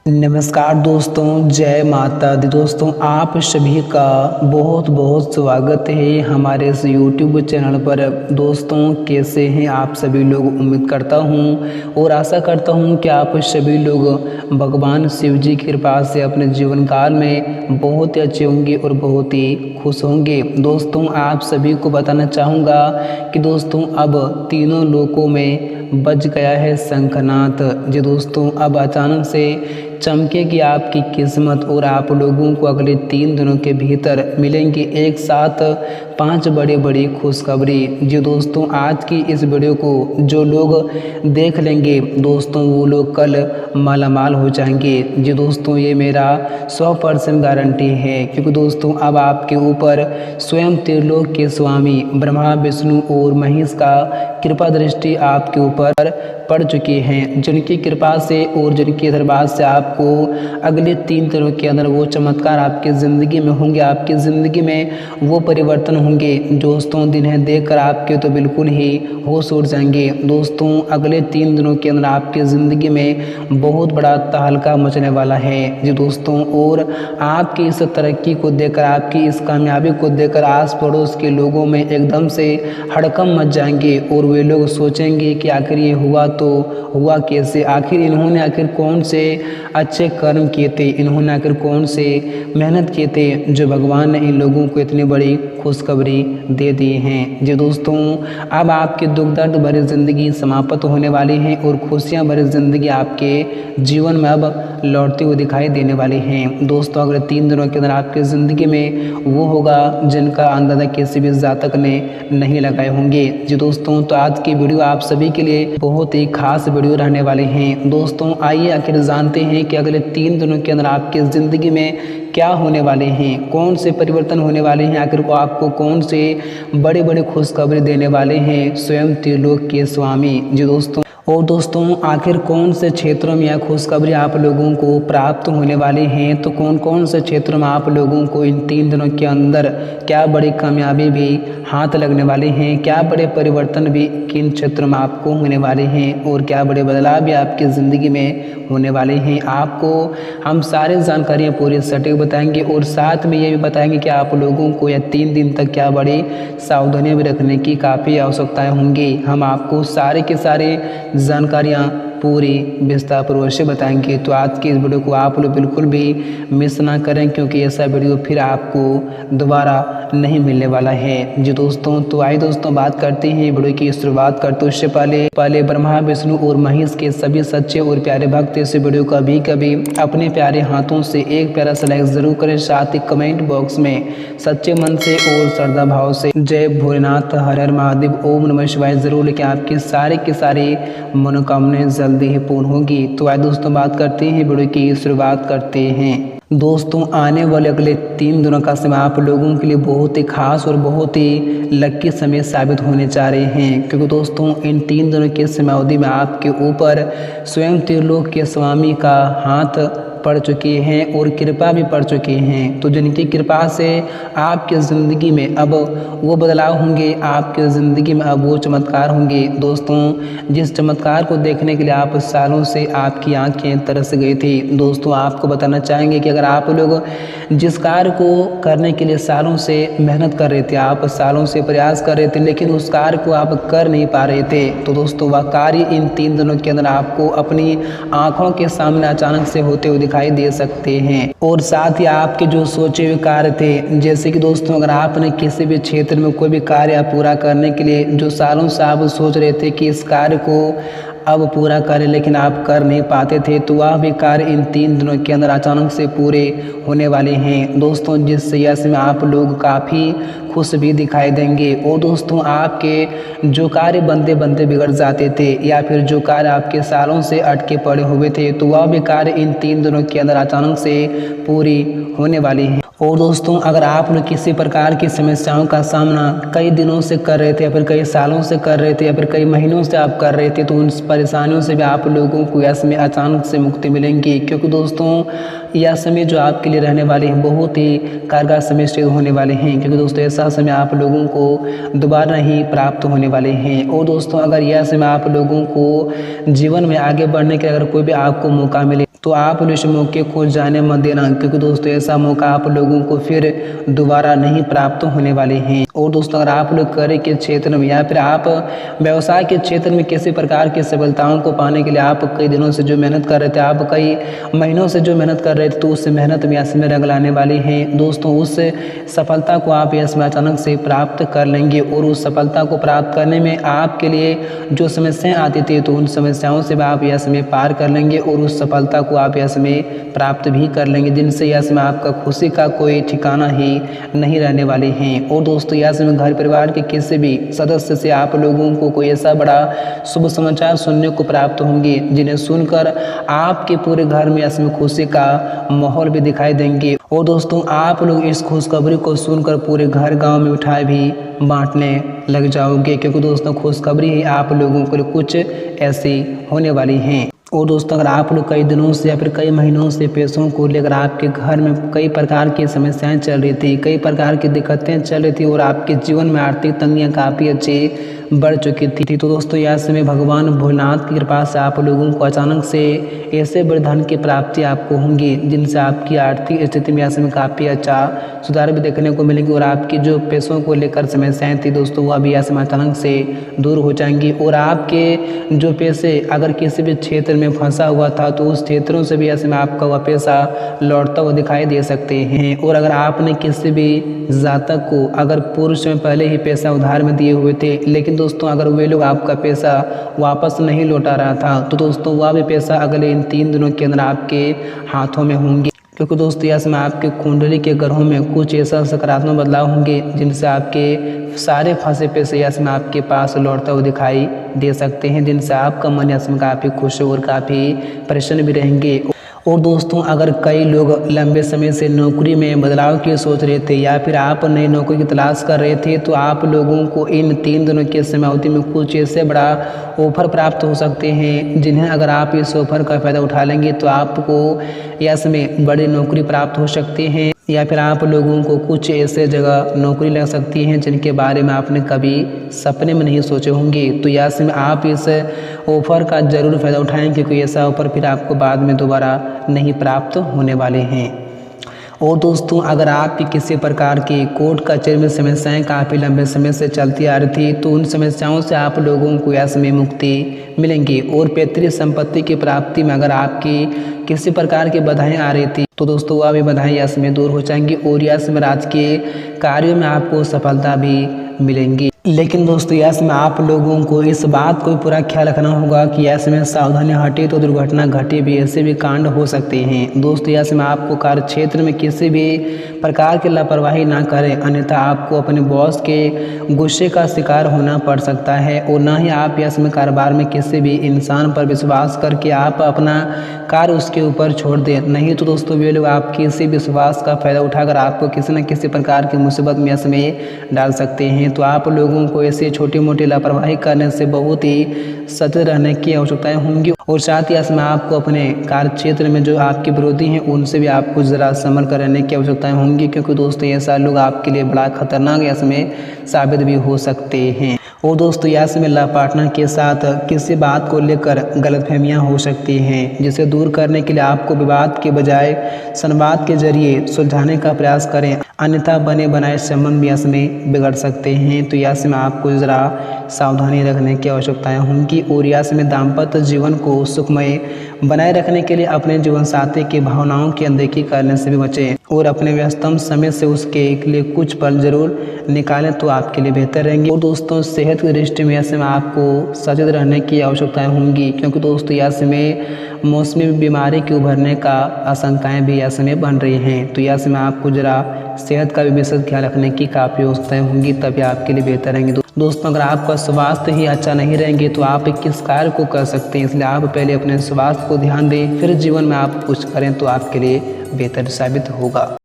नमस्कार दोस्तों, जय माता दी। दोस्तों, आप सभी का बहुत बहुत स्वागत है हमारे इस YouTube चैनल पर। दोस्तों, कैसे हैं आप सभी लोग? उम्मीद करता हूं और आशा करता हूं कि आप सभी लोग भगवान शिव जी की कृपा से अपने जीवन काल में बहुत ही अच्छे होंगे और बहुत ही खुश होंगे। दोस्तों, आप सभी को बताना चाहूँगा कि दोस्तों अब तीनों लोकों में बज गया है शंखनाद। जी दोस्तों, अब अचानक से चमकेगी आपकी किस्मत और आप लोगों को अगले 3 दिनों के भीतर मिलेंगी एक साथ 5 बड़ी खुशखबरी। जी दोस्तों, आज की इस वीडियो को जो लोग देख लेंगे दोस्तों, वो लोग कल मालामाल हो जाएंगे। जी दोस्तों, ये मेरा 100% गारंटी है, क्योंकि दोस्तों अब आपके ऊपर स्वयं त्रिलोक के स्वामी ब्रह्मा विष्णु और महेश का कृपा दृष्टि आपके ऊपर पड़ चुकी हैं, जिनकी कृपा से और जिनके आशीर्वाद से आपको अगले 3 दिनों के अंदर वो चमत्कार आपकी ज़िंदगी में होंगे, आपकी ज़िंदगी में वो परिवर्तन होंगे। दोस्तों, जिन्हें देखकर आपके तो बिल्कुल ही होश उड़ जाएंगे। दोस्तों, अगले 3 दिनों के अंदर आपकी ज़िंदगी में बहुत बड़ा तहलका मचने वाला है। जी दोस्तों, और आपकी इस तरक्की को देखकर, आपकी इस कामयाबी को देखकर आस पड़ोस के लोगों में एकदम से हड़कंप मच जाएंगे और वे लोग सोचेंगे कि आखिर ये हुआ तो हुआ कैसे, आखिर इन्होंने आखिर कौन से अच्छे कर्म किए थे, इन्होंने आखिर कौन से मेहनत किए थे जो भगवान ने इन लोगों को इतनी बड़ी खुशखबरी दे दी हैं। जी दोस्तों, अब आपकी दुख दर्द भरी ज़िंदगी समाप्त होने वाली है और खुशियाँ भरी ज़िंदगी आपके जीवन में अब लौटती हुई दिखाई देने वाली हैं। दोस्तों, अगले 3 दिनों के अंदर आपकी ज़िंदगी में वो होगा जिनका अंदाज़ा किसी भी जातक ने नहीं लगाए होंगे। जी दोस्तों, तो आज की वीडियो आप सभी के लिए बहुत ही खास वीडियो रहने वाले हैं। दोस्तों, आइए आखिर जानते हैं कि अगले 3 दिनों के अंदर आपकी ज़िंदगी में क्या होने वाले हैं, कौन से परिवर्तन होने वाले हैं, आखिर को आपको कौन से बड़े खुशखबरी देने वाले हैं स्वयं त्रिलोक के स्वामी। जी दोस्तों, और दोस्तों, आखिर कौन से क्षेत्रों में यह खुशखबरी आप लोगों को प्राप्त होने वाली हैं, तो कौन कौन से क्षेत्रों में आप लोगों को इन 3 दिनों के अंदर क्या बड़ी कामयाबी भी हाथ लगने वाले हैं, क्या बड़े परिवर्तन भी किन क्षेत्रों में आपको होने वाले हैं और क्या बड़े बदलाव भी आपकी ज़िंदगी में होने वाले हैं, आपको हम सारी जानकारियाँ पूरी सटीक बताएंगे और साथ में ये भी बताएंगे कि आप लोगों को यह 3 दिन तक क्या बड़ी सावधानियाँ भी रखने की काफ़ी आवश्यकताएँ होंगी। हम आपको सारे के सारे जानकारियाँ पूरी विस्तारपूर्वक से बताएंगे। तो आज की इस वीडियो को आप लोग बिल्कुल भी मिस ना करें, क्योंकि ऐसा वीडियो फिर आपको दोबारा नहीं मिलने वाला है। जी दोस्तों, तो आइए दोस्तों बात करते हैं वीडियो की शुरुआत करते उससे पहले ब्रह्मा विष्णु और महेश के सभी सच्चे और प्यारे भक्त इस वीडियो को कभी अपने प्यारे हाथों से एक प्यारा सा लाइक जरूर करें, साथ ही कमेंट बॉक्स में सच्चे मन से और श्रद्धा भाव से जय भोलेनाथ हर हर महादेव ओम नमः शिवाय जरूर लिखें। आपकी सारे की सारी मनोकामनाएं जल्दी ही पूर्ण होगी। तो आइए दोस्तों बात करते हैं, वीडियो की शुरुआत करते हैं। दोस्तों, आने वाले अगले 3 दिनों का समय आप लोगों के लिए बहुत ही खास और बहुत ही लकी समय साबित होने जा रहे हैं, क्योंकि दोस्तों इन 3 दिनों के समय अवधि में आपके ऊपर स्वयं त्रिलोक के स्वामी का हाथ पड़ चुकी हैं और कृपा भी पड़ चुकी हैं। तो जिनकी कृपा से आपकी ज़िंदगी में अब वो बदलाव होंगे, आपकी ज़िंदगी में अब वो चमत्कार होंगे। दोस्तों, जिस चमत्कार को देखने के लिए आप सालों से आपकी आंखें तरस गई थी, दोस्तों आपको बताना चाहेंगे कि अगर आप लोग जिस कार्य को करने के लिए सालों से मेहनत कर रहे थे, आप सालों से प्रयास कर रहे थे, लेकिन उस कार्य को आप कर नहीं पा रहे थे, तो दोस्तों वह कार्य इन 3 दिनों के अंदर आपको अपनी आँखों के सामने अचानक से होते हुए दिखाई दे सकते हैं। और साथ ही आपके जो सोचे हुए कार्य थे, जैसे कि दोस्तों अगर आपने किसी भी क्षेत्र में कोई भी कार्य पूरा करने के लिए जो सालों से आप सोच रहे थे कि इस कार्य को अब पूरा करें, लेकिन आप कर नहीं पाते थे, तो वह भी कार्य इन 3 दिनों के अंदर अचानक से पूरे होने वाले हैं। दोस्तों, जिस यश में आप लोग काफ़ी खुश भी दिखाई देंगे। और दोस्तों, आपके जो कार्य बनते बिगड़ जाते थे या फिर जो कार्य आपके सालों से अटके पड़े हुए थे, तो वह भी कार्य इन 3 दिनों के अंदर अचानक से पूरी होने वाली है। और दोस्तों, अगर आप लोग किसी प्रकार की समस्याओं का सामना कई दिनों से कर रहे थे या फिर कई सालों से कर रहे थे या फिर कई महीनों से आप कर रहे थे, तो उन परेशानियों से भी आप लोगों को इसमें अचानक से मुक्ति मिलेंगी, क्योंकि दोस्तों यह समय जो आपके लिए रहने वाले हैं बहुत ही कारगर समय से होने वाले हैं, क्योंकि दोस्तों ऐसा समय आप लोगों को दोबारा नहीं प्राप्त होने वाले हैं। और दोस्तों अगर यह समय आप लोगों को जीवन में आगे बढ़ने के अगर कोई भी आपको मौका मिले तो आप इस मौके को जाने मत देना, क्योंकि दोस्तों ऐसा मौका आप लोगों को फिर दोबारा नहीं प्राप्त होने वाले हैं। और दोस्तों अगर आप लोग कार्य के क्षेत्र में या फिर आप व्यवसाय के क्षेत्र में किसी प्रकार की सफलताओं को पाने के लिए आप कई दिनों से जो मेहनत कर रहे थे, आप कई महीनों से जो मेहनत कर रहे थे, तो उस मेहनत में इसमें रंग लाने वाले हैं। दोस्तों उस सफलता को आप इसमें अचानक से प्राप्त कर लेंगे और उस सफलता को प्राप्त करने में आपके लिए जो समस्याएं आती थी तो उन समस्याओं से आप यह समय पार कर लेंगे और उस सफलता को आप यह समय प्राप्त भी कर लेंगे, जिनसे यह समय आपका खुशी का कोई ठिकाना ही नहीं रहने वाले हैं। और दोस्तों यह समय घर परिवार के किसी भी सदस्य से आप लोगों को कोई ऐसा बड़ा शुभ समाचार सुनने को प्राप्त होंगे जिन्हें सुनकर आपके पूरे घर में इसमें खुशी का माहौल भी दिखाई देंगे। और दोस्तों आप लोग इस खुशखबरी को सुनकर पूरे घर गांव में मिठाई भी बांटने लग जाओगे, क्योंकि दोस्तों खुशखबरी ही आप लोगों को कुछ ऐसी होने वाली हैं। और दोस्तों अगर आप लोग कई दिनों से या फिर कई महीनों से पैसों को लेकर आपके घर में कई प्रकार की समस्याएं चल रही थी, कई प्रकार की दिक्कतें चल रही थी और आपके जीवन में आर्थिक तंगियां काफ़ी अच्छी बढ़ चुकी थी, तो दोस्तों यह समय भगवान भोलेनाथ की कृपा से आप लोगों को अचानक से ऐसे बड़े धन की प्राप्ति आपको होंगी जिनसे आपकी आर्थिक स्थिति में यह समय काफ़ी अच्छा सुधार भी देखने को मिलेंगे और आपकी जो पैसों को लेकर समस्याएं थी दोस्तों वह भी यह समय अचानक से दूर हो जाएंगी। और आपके जो पैसे अगर किसी भी क्षेत्र में फंसा हुआ था तो उस क्षेत्रों से भी यह समय आपका वह पैसा लौटता हुआ दिखाई दे सकते हैं। और अगर आपने किसी भी जातक को अगर पूर्व समय पहले ही पैसा उधार में दिए हुए थे, लेकिन दोस्तों अगर वे लोग आपका पैसा वापस नहीं लौटा रहा था, तो दोस्तों वह भी पैसा अगले इन 3 दिनों के अंदर आपके हाथों में होंगे, क्योंकि दोस्तों यह समय आपके कुंडली के ग्रहों में कुछ ऐसा सकारात्मक बदलाव होंगे जिनसे आपके सारे फंसे पैसे यह समय आपके पास लौटता हुआ दिखाई दे सकते हैं, जिनसे आपका मन यह समय काफ़ी खुश और काफ़ी प्रसन्न भी रहेंगे। और दोस्तों अगर कई लोग लंबे समय से नौकरी में बदलाव की सोच रहे थे या फिर आप नई नौकरी की तलाश कर रहे थे, तो आप लोगों को इन 3 दिनों के समयावधि में कुछ ऐसे बड़ा ऑफर प्राप्त हो सकते हैं जिन्हें अगर आप इस ऑफर का फ़ायदा उठा लेंगे तो आपको यह समय बड़ी नौकरी प्राप्त हो सकती है, या फिर आप लोगों को कुछ ऐसे जगह नौकरी लग सकती हैं जिनके बारे में आपने कभी सपने में नहीं सोचे होंगे। तो यह समय आप इस ऑफ़र का ज़रूर फ़ायदा उठाएं, क्योंकि ऐसा ऑफ़र फिर आपको बाद में दोबारा नहीं प्राप्त होने वाले हैं। और दोस्तों अगर आपकी किसी प्रकार की कोर्ट कचहरी में समस्याएं काफ़ी लंबे समय से चलती आ रही थी, तो उन समस्याओं से आप लोगों को यह समय मुक्ति मिलेंगी। और पैतृक संपत्ति की प्राप्ति में अगर आपकी किसी प्रकार की बाधाएं आ रही थी, तो दोस्तों वह भी बाधाएं यह समय दूर हो जाएंगी और यह समय राजकीय कार्यों में आपको सफलता भी मिलेंगी। लेकिन दोस्तों यह समय आप लोगों को इस बात को पूरा ख्याल रखना होगा कि यह समय सावधानी हटे तो दुर्घटना घटे भी, ऐसे भी कांड हो सकते हैं। दोस्तों यह समय आपको कार्य क्षेत्र में किसी भी प्रकार की लापरवाही ना करें, अन्यथा आपको अपने बॉस के गुस्से का शिकार होना पड़ सकता है। और ना ही आप यह समय कारोबार में किसी भी इंसान पर विश्वास करके आप अपना कार्य उसके ऊपर छोड़ दें, नहीं तो दोस्तों वे लोग आपके इसी विश्वास का फ़ायदा उठाकर आपको किसी न किसी प्रकार की मुसीबत में इसमें डाल सकते हैं। तो आप लोगों को ऐसे छोटी मोटी लापरवाही करने से बहुत ही सतर्क रहने की आवश्यकताएं होंगी। और साथ ही इसमें आपको अपने कार्य क्षेत्र में जो आपके विरोधी हैं उनसे भी आपको ज़रा संभल कर रहने की आवश्यकताएं होंगी, क्योंकि दोस्तों ऐसा लोग आपके लिए बड़ा खतरनाक इसमें साबित भी हो सकते हैं। और दोस्तों यह समय लाइफ पार्टनर के साथ किसी बात को लेकर गलतफहमियां हो सकती हैं, जिसे दूर करने के लिए आपको विवाद के बजाय संवाद के जरिए सुलझाने का प्रयास करें, अन्यथा बने बनाए संबंध भी इसमें बिगड़ सकते हैं। तो यह समय आपको ज़रा सावधानी रखने की आवश्यकताएं होंगी। और यह समय दाम्पत्य जीवन को सुखमय बनाए रखने के लिए अपने जीवन साथी की भावनाओं की अनदेखी करने से भी बचें और अपने व्यस्तम समय से उसके लिए कुछ पल जरूर निकालें, तो आपके लिए बेहतर रहेंगे। और दोस्तों सेहत की दृष्टि में ऐसे में आपको सचेत रहने की आवश्यकताएं होंगी, क्योंकि दोस्तों यह समय मौसमी बीमारी के उभरने का आशंकाएं भी यह समय बन रही हैं। तो यह समय आपको ज़रा सेहत का भी विशेष ख्याल रखने की काफ़ी आवश्यकताएं होंगी, तभी आपके लिए बेहतर रहेंगे। दोस्तों अगर आपका स्वास्थ्य ही अच्छा नहीं रहेंगे तो आप किस कार्य को कर सकते हैं, इसलिए आप पहले अपने स्वास्थ्य को ध्यान दें, फिर जीवन में आप कुछ करें तो आपके लिए बेहतर साबित होगा।